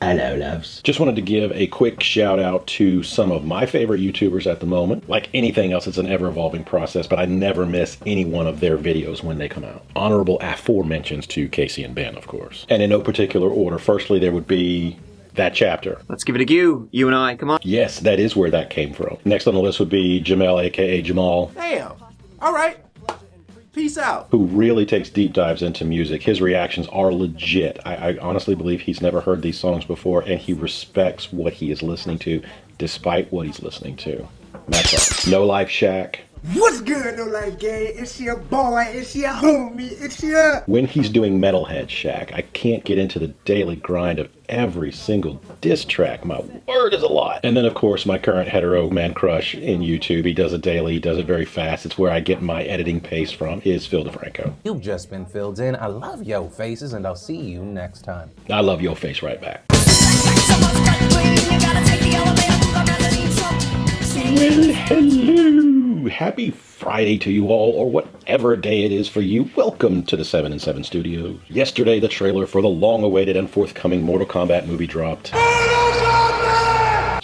Hello, loves. Just wanted to give a quick shout out to some of my favorite YouTubers at the moment. Like anything else, it's an ever-evolving process, but I never miss any one of their videos when they come out. Honorable aforementions to Casey and Ben, of course. And in no particular order, firstly, there would be that chapter. Let's give it a go. You and I, come on. Yes, that is where that came from. Next on the list would be Jamel, aka Jamal. Damn. All right. Peace out. Who really takes deep dives into music. His reactions are legit. I honestly believe he's never heard these songs before, and he respects what he is listening to, despite what he's listening to. That's all. No Life Shack. What's good, No Life Gang? It's your boy, it's your homie, it's your... When he's doing Metalhead Shack, I can't get into the daily grind of every single diss track. My word is a lot. And then, of course, my current hetero man crush in YouTube. He does it daily, he does it very fast. It's where I get my editing pace from, is Phil DeFranco. You've just been filled in. I love yo faces, and I'll see you next time. I love your face right back. Well, hello. Happy Friday to you all, or whatever day it is for you. Welcome to the 7 and 7 Studios. Yesterday, the trailer for the long-awaited and forthcoming Mortal Kombat movie dropped.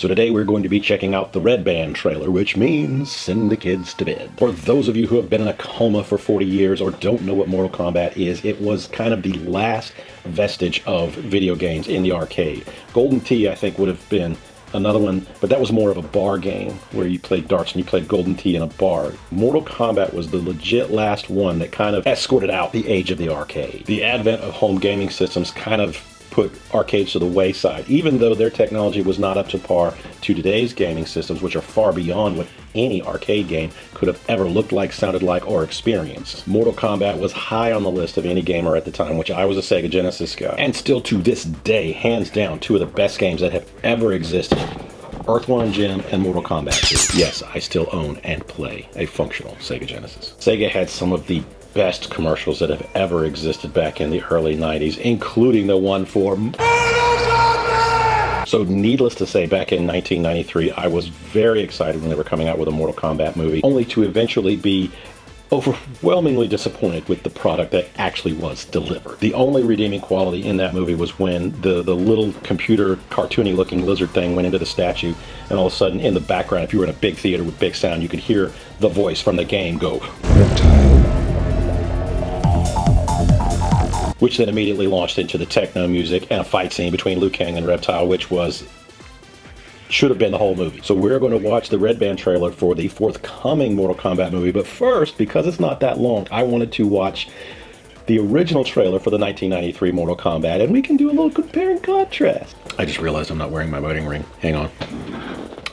So today we're going to be checking out the Red Band trailer, which means send the kids to bed. For those of you who have been in a coma for 40 years or don't know what Mortal Kombat is, it was kind of the last vestige of video games in the arcade. Golden Tee, I think, would have been another one, but that was more of a bar game where you played darts and you played Golden Tee in a bar. Mortal Kombat was the legit last one that kind of escorted out the age of the arcade. The advent of home gaming systems kind of put arcades to the wayside, even though their technology was not up to par to today's gaming systems, which are far beyond what any arcade game could have ever looked like, sounded like, or experienced. Mortal Kombat was high on the list of any gamer at the time, which I was a Sega Genesis guy. And still to this day, hands down, two of the best games that have ever existed. Earthworm Jim and Mortal Kombat 2. Yes, I still own and play a functional Sega Genesis. Sega had some of the best commercials that have ever existed back in the early 90s, including the one for... So needless to say, back in 1993, I was very excited when they were coming out with a Mortal Kombat movie, only to eventually be overwhelmingly disappointed with the product that actually was delivered. The only redeeming quality in that movie was when the little computer cartoony looking lizard thing went into the statue, and all of a sudden in the background, if you were in a big theater with big sound, you could hear the voice from the game go, "Reptile." Which then immediately launched into the techno music and a fight scene between Liu Kang and Reptile, which should have been the whole movie. So we're going to watch the Red Band trailer for the forthcoming Mortal Kombat movie, but first, because it's not that long, I wanted to watch the original trailer for the 1993 Mortal Kombat, and we can do a little compare and contrast. I just realized I'm not wearing my wedding ring. Hang on.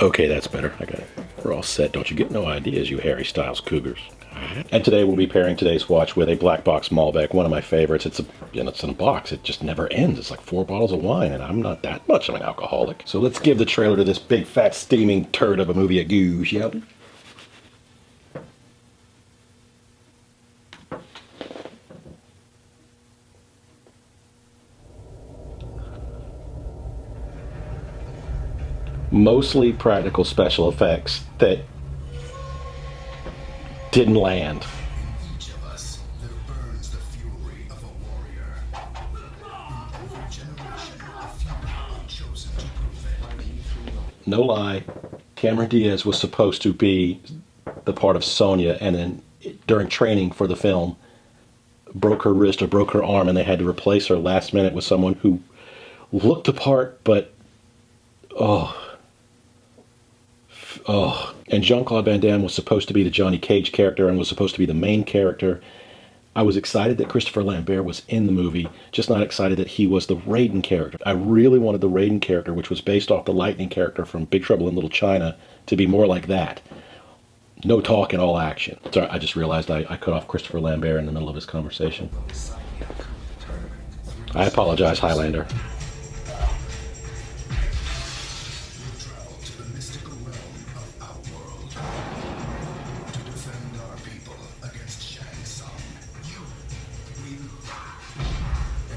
Okay, that's better. I got it. We're all set. Don't you get no ideas, you Harry Styles cougars. And today we'll be pairing today's watch with a black box Malbec, one of my favorites. It's in a box. It just never ends. It's like 4 bottles of wine, and I'm not that much of an alcoholic. So let's give the trailer to this big, fat, steaming turd of a movie a go, shall we? Mostly practical special effects that didn't land. Each of us, there burns the fury of a warrior. In every generation, a few have chosen to prevent. No lie, Cameron Diaz was supposed to be the part of Sonya, and then during training for the film, broke her wrist or broke her arm, and they had to replace her last minute with someone who looked the part, but and Jean-Claude Van Damme was supposed to be the Johnny Cage character and was supposed to be the main character. I was excited that Christopher Lambert was in the movie, just not excited that he was the Raiden character. I really wanted the Raiden character, which was based off the Lightning character from Big Trouble in Little China, to be more like that. No talk and all action. Sorry, I just realized I cut off Christopher Lambert in the middle of his conversation. I apologize, Highlander.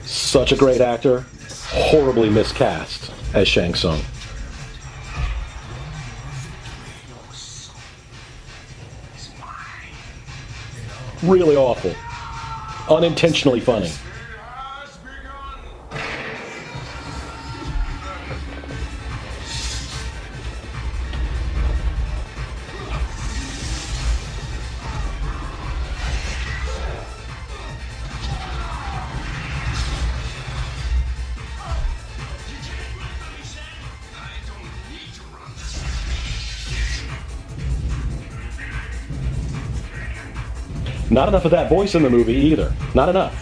Such a great actor, horribly miscast as Shang Tsung. Really awful. Unintentionally funny. Not enough of that voice in the movie either. Not enough.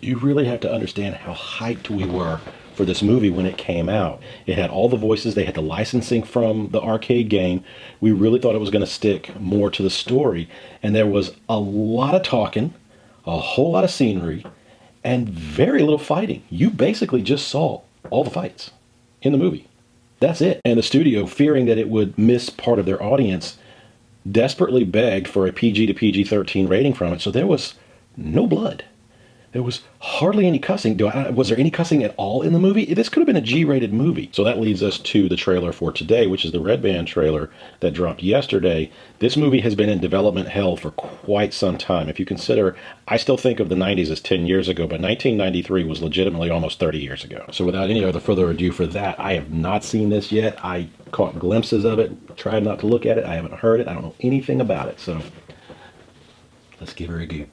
You really have to understand how hyped we were for this movie when it came out. It had all the voices, they had the licensing from the arcade game. We really thought it was going to stick more to the story. And there was a lot of talking, a whole lot of scenery, and very little fighting. You basically just saw all the fights in the movie. That's it. And the studio, fearing that it would miss part of their audience, desperately begged for a PG to PG-13 rating from it. So there was no blood. There was hardly any cussing. Was there any cussing at all in the movie? This could have been a G-rated movie. So that leads us to the trailer for today, which is the Red Band trailer that dropped yesterday. This movie has been in development hell for quite some time. If you consider, I still think of the 90s as 10 years ago, but 1993 was legitimately almost 30 years ago. So without any other further ado for that, I have not seen this yet. I caught glimpses of it, tried not to look at it. I haven't heard it. I don't know anything about it. So let's give her a go.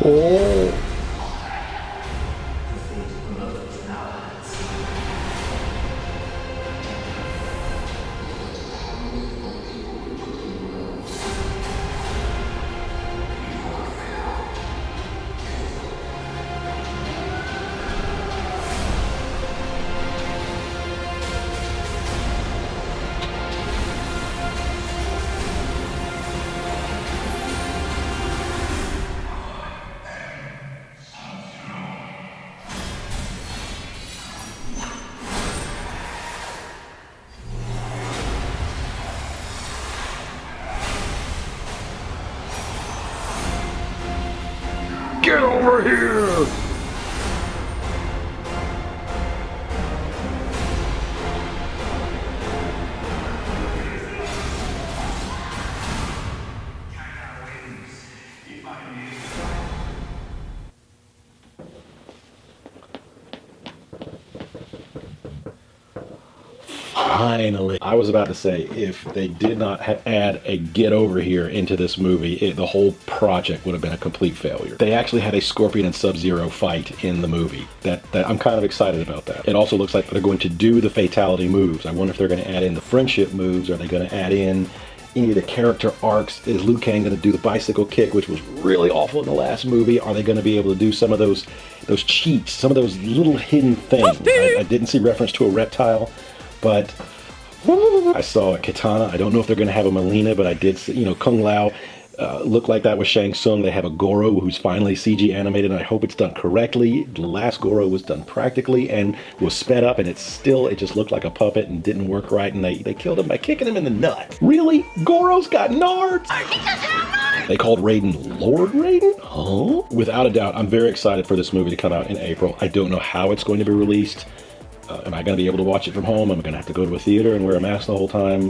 Oh. Get over here! Finally. I was about to say, if they did not add a get over here into this movie, the whole project would have been a complete failure. They actually had a Scorpion and Sub-Zero fight in the movie. That I'm kind of excited about that. It also looks like they're going to do the fatality moves. I wonder if they're going to add in the friendship moves. Are they going to add in any of the character arcs? Is Liu Kang going to do the bicycle kick, which was really awful in the last movie? Are they going to be able to do some of those cheats, some of those little hidden things? I didn't see reference to a reptile, but I saw a katana. I don't know if they're going to have a Melina, but I did see, Kung Lao looked like that with Shang Tsung. They have a Goro who's finally CG animated, and I hope it's done correctly. The last Goro was done practically and was sped up, and it just looked like a puppet and didn't work right, and they killed him by kicking him in the nut. Really? Goro's got nards? They called Raiden Lord Raiden? Huh? Without a doubt, I'm very excited for this movie to come out in April. I don't know how it's going to be released. Am I going to be able to watch it from home? Am I going to have to go to a theater and wear a mask the whole time?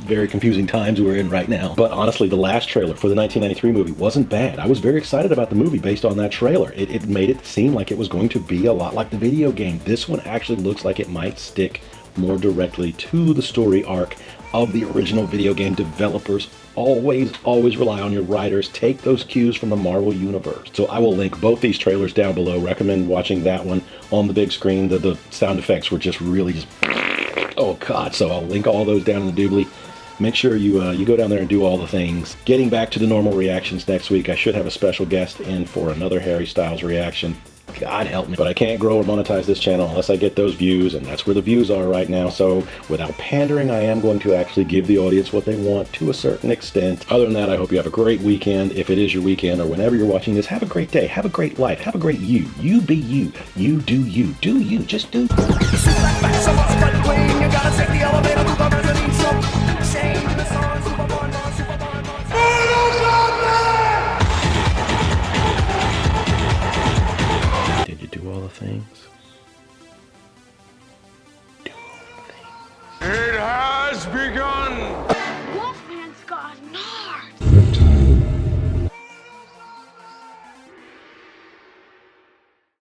Very confusing times we're in right now. But honestly, the last trailer for the 1993 movie wasn't bad. I was very excited about the movie based on that trailer. It made it seem like it was going to be a lot like the video game. This one actually looks like it might stick more directly to the story arc of the original video game developers. Always rely on your writers. Take those cues from the Marvel Universe. So I will link both these trailers down below. Recommend watching that one on the big screen. The sound effects were just really just, oh God. So I'll link all those down in the doobly. Make sure you go down there and do all the things. Getting back to the normal reactions next week, I should have a special guest in for another Harry Styles reaction. God help me. But I can't grow or monetize this channel unless I get those views, and that's where the views are right now. So without pandering, I am going to actually give the audience what they want to a certain extent. Other than that, I hope you have a great weekend. If it is your weekend or whenever you're watching this, have a great day. Have a great life. Have a great you. You be you. You do you. Do you. Just do. Did you do all the things? Do all the things. It has begun!